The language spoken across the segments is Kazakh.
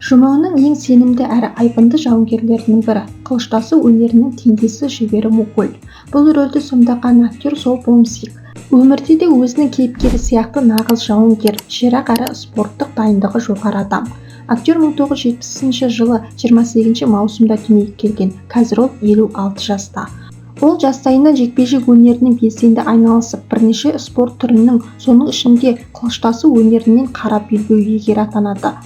Жұмаңның ең сенімді әрі айбынды жауынгерлерінің бірі, қылыштасу өнерінің теңдесі шебері Мукуль. Бұл рөлді сомдаған актер Сол Бомсик. Өмірде де өзінің кейіпкері сияқты нағыз жауынгер, ширақ әрі спорттық дайындығы жоғары адам. Актер 1970 жылы 28 маусымда дүниеге келген, қазір ол 56 жаста. Ол жастайынан жекпе-жек өнерінің белсенді айналысып, бірнеше спорт түрінің, соның ішінде қылыштасу өнерінен қара белбеу иегері атанады.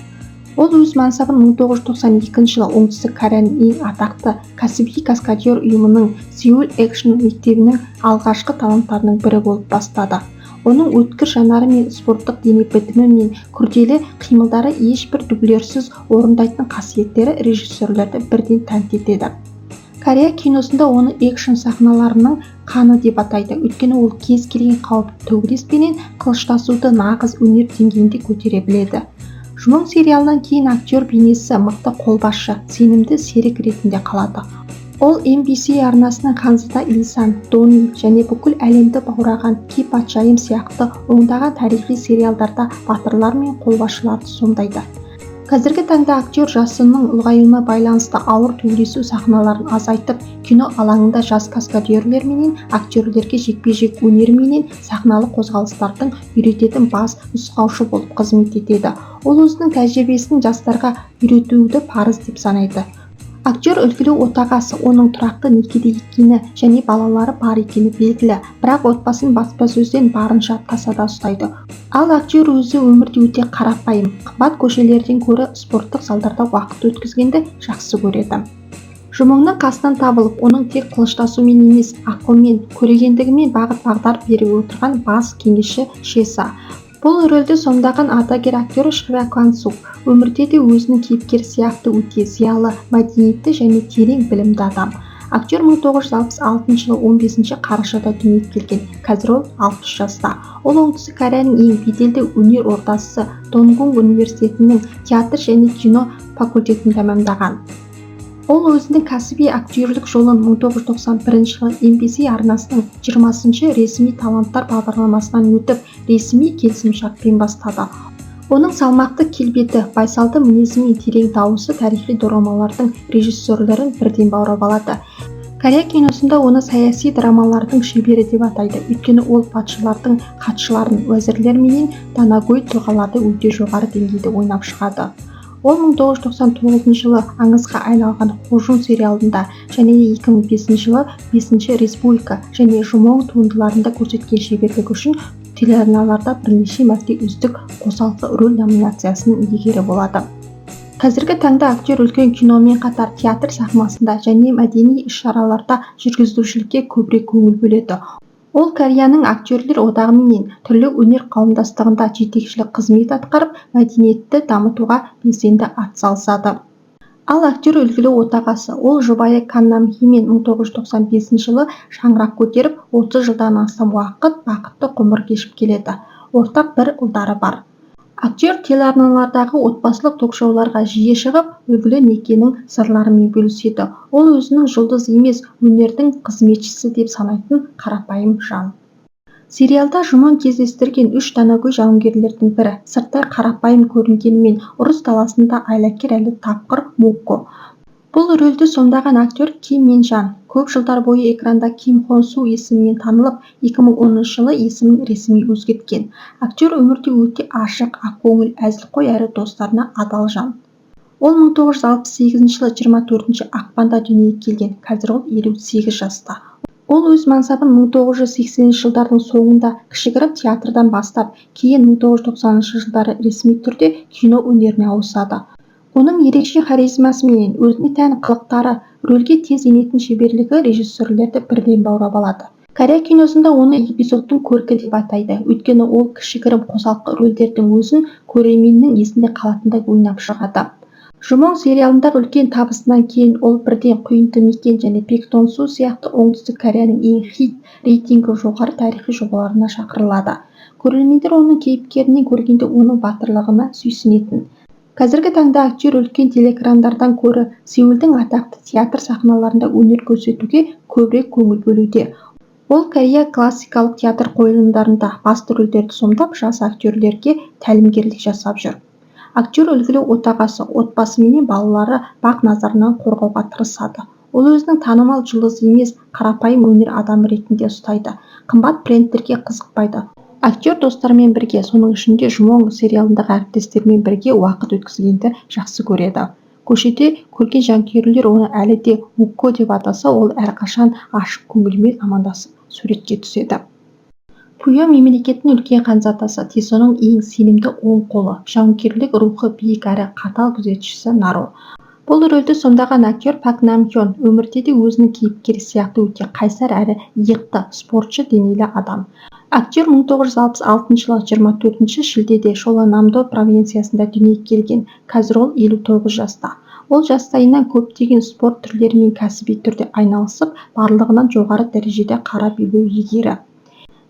Ол өз мансабын 1992 жылы оңтүстік Кореяның ең атақты кәсіби каскадер ұйымының Сеул Экшн мектебінің алғашқы таланттарының бірі болып бастады. Оның өткір жанары мен спорттық дене бітімі мен күрделі қимылдары ешбір дублерсіз орындайтын қасиеттері режиссерлерді бірден тәнті етеді. Корея киносында оны экшн сахналарының қаны деп атайды, өйткені ол кез келген қауіпті төбелеспенен қылыштасуды нағыз өнер деңгейінде көтере біледі. Жұмың сериалынан кейін актер бейнесі мықты қолбасшы, сенімді серік ретінде қалады. Ол MBC арнасының Ханзада Илсан, Дони және бүкіл әлемді баураған Ки патшайым сияқты ондаған тарихи сериалдарда батырлар мен қолбасшыларды сомдайды. Қазіргі таңда актер жасының ұлғаюына байланысты ауыр төбелесу сахналарын азайтып, кино алаңында жас каскадерлер менен актерлерге жекпе-жек өнері менен сахналық қозғалыстардың үйрететін бас нұсқаушы болып қызмет етеді. Ол өзінің тәжірибесін жастарға үйретуді парыз деп санайды. Актер үлгілі отағасы, оның тұрақты некеде екені және балалары бар екені белгілі, бірақ отбасын баспасөзден барынша тасада ұстайды. Ал актер өзі өмірде өте қарапайым, қымбат көшелерден гөрі спорттық залдарда уақыт өткізгенді жақсы көреді. Жұмыңның қасынан табылып, оның тек қылыштасумен емес, ақылмен, көрегендігімен бағыт-бағдар беріп отырған бас кеңесші Шеса. Бұл рөлді сомдаған ардагер актер Шва Кван-сук өмірде де өзінің кейіпкері сияқты өте зиялы, мәдениетті және терең білімді адам. Актер 1966 жылы 15 қарашада дүниеге келген, қазір ол 60 жаста. Ол оңтүстік Кореяның ең беделді өнер ордасы Донгун университетінің театр және кино факультетін тәмамдаған. Ол өзінің кәсіби актерлік жолын 1991 жылы MBC арнасының 20-шы ресми таланттар бағдарламасынан өтіп, ресми келісімшартпен бастады. Оның салмақты келбеті, байсалды мінезі мен терең дауысы тарихи дорамалардың режиссерлерін бірден баурап алады. Корея киносында оны саяси драмалардың шебері деп атайды, өйткені ол патшалардың хатшыларын, уәзірлер менен данагөй тұлғаларды өте жоғары деңгейде ойнап шығады. Ол 1999 жылы аңызға айналған Хожун сериалында және 2005 жылы 5-ші республика және Жұмоң туындыларында көрсеткен шеберлігі үшін телеарналарда бірнеше мәрте үздік қосалқы рөл номинациясының иегері болады. Қазіргі таңда актер үлкен киномен қатар театр сахнасында және мәдени іс-шараларда жүргізушілікке көбірек көңіл бөледі. Ол Кореяның актерлер одағы мен түрлі өнер қауымдастығында жетекшілік қызмет атқарып, мәдениетті дамытуға белсенді атсалысады. Ал актер үлгілі отағасы, ол жұбайы Кан Нам Химен 1995 жылы шаңырақ көтеріп, 30 жылдан астам уақыт бақытты ғұмыр кешіп келеді. Ортақ бір ұлдары бар. Актер телеарналардағы отбасылық ток-шоуларға жиі шығып, үлгілі некенің сырларымен бөліседі. Ол өзінің жұлдыз емес, өнердің қызметшісі деп санайтын қарапайым жан. Сериалда Жұман кездестірген 3 данагөй жауынгерлердің бірі, сырттай қарапайым көрінгенімен ұрыс даласында айлакер әлі тапқыр Муко. Бұл рөлді сомдаған актер Ким Мен Жан. Көп жылдар бойы экранда Ким Хон Су есімімен танылып, 2010 жылы есімін ресми өзгерткен. Актер өмірде өте ашық, ақкөңіл, әзілқой әрі достарына адал жан. Ол 1968 жылы 24 ақпанда дүниеге келген, қазір ол 58 жаста. Ол өз мансабын 1980 жылдардың соңында кішігірім театрдан бастап, кейін 1990 жылдары ресми түрде кино өнеріне ауысады. Оның ерекше харизмасы мен өзіне тән қылықтары, рөлге тез енетін шеберлігі режиссерлерді бірден баурап алады. Корея киносында оны эпизодтың көркі деп атайды, өйткені ол кішігірім қосалқы рөлдердің өзін көрерменнің есінде қалатындай ойнап шығады. Жұмоң сериалында үлкен табысынан кейін ол бірден Құйынты мекен және Пектон Су сияқты оңтүстік Кореяның ең хит рейтингі жоғары тарихи жобаларына шақырылады. Көрермендер оның кейіпкерінен көргенде оның батырлығына сүйсінетін. Қазіргі таңда актер үлкен телекрандардан көрі Сеулдің атақты театр сахналарында өнер көрсетуге көбірек көңіл бөлуде. Ол Корея классикалық театр қойылымдарында басты рөлдерді сомдап, жас актерлерге тәлімгерлік жасап жүр. Актер үлгілі отағасы, отбасы менен балалары бақ назарынан қорғауға тырысады. Ол өзінің танымал жұлдыз емес, қарапайым өнер адамы ретінде ұстайды. Қымбат брендтерге қызықпайды. Актер достарымен бірге, соның ішінде Жұмон сериалындағы әріптестерімен бірге уақыт өткізгенді жақсы көреді. Көшеде көрген жанкүйерлер оны әлі де Мукко деп атаса, ол әрқашан ашық көңілмен амандасып суретке түседі. Пуйо мемлекеттің үлкен ханзадасы, Тисоның ең сенімді оң қолы, жауынгерлік рухы биік әрі қатал күзетшісі Наро. Бұл рөлді сомдаған актер Пак Нам Хён өмірде де өзінің кейіпкері сияқты өте қайсар әрі иықты спортшы денелі адам. Актер 1966 жылы 24 шілдеде Шоланамдо провинциясында дүниеге келген. Қазір ол 59 жаста. Ол жастайынан көптеген спорт түрлерімен кәсіби түрде айналысып, барлығынан жоғары дәрежеде қара белбеу иегері.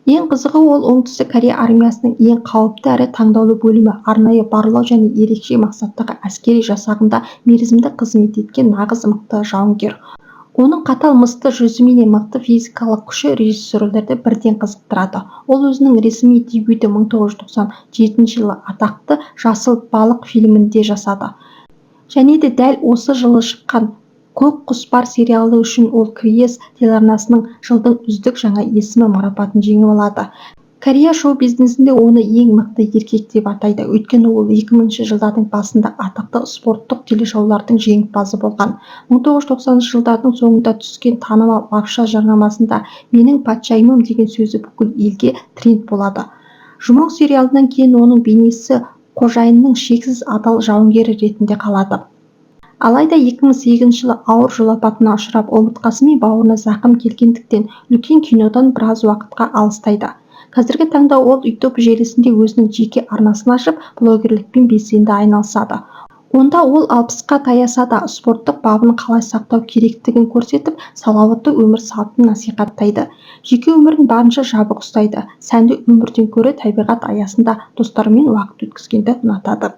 Ең қызығы, ол Оңтүстік Корея армиясының ең қауіпті әрі таңдаулы бөлімі, арнайы барлау және ерекше мақсаттағы әскери жасағында мерзімді қызмет еткен нағыз мықты жауынгер. Оның қатал мысты жүзі менен мықты физикалық күші режиссерлерді бірден қызықтырады. Ол өзінің ресми дебюті 1997 жылы атақты Жасыл балық фильмінде жасады. Және де дәл осы жылы шыққан Көк құс бар сериалы үшін ол Криес телеарнасының жылдың үздік жаңа есімі марапатын жеңіп алады. Корея шоу-бизнесінде оны ең мықты еркек деп атайды, өйткені ол 2000 жылдардың басында атақты спорттық телешоулардың жеңімпазы болған. 1990 жылдардың соңында түскен танымал ақша жарнамасында «Менің патшайымым» деген сөзі бүкіл елге тренд болады. Жұмон сериалынан кейін оның бейнесі қожайынның шексіз адал жауынгері ретінде қалады. Алайда 2008 жылы ауыр жол апатына ұшырап, омыртқасы мен бауырына зақым келгендіктен үлкен кинодан біраз уақытқа алыстайды. Қазіргі таңда ол YouTube желісінде өзінің жеке арнасын ашып, блогерлікпен белсенді айналысады. Онда ол 60-қа таяса да спорттық бабын қалай сақтау керектігін көрсетіп, салауатты өмір салтын насихаттайды. Жеке өмірін барынша жабық ұстайды, сәнді өмірден гөрі табиғат аясында достарымен уақыт өткізгенді ұнатады.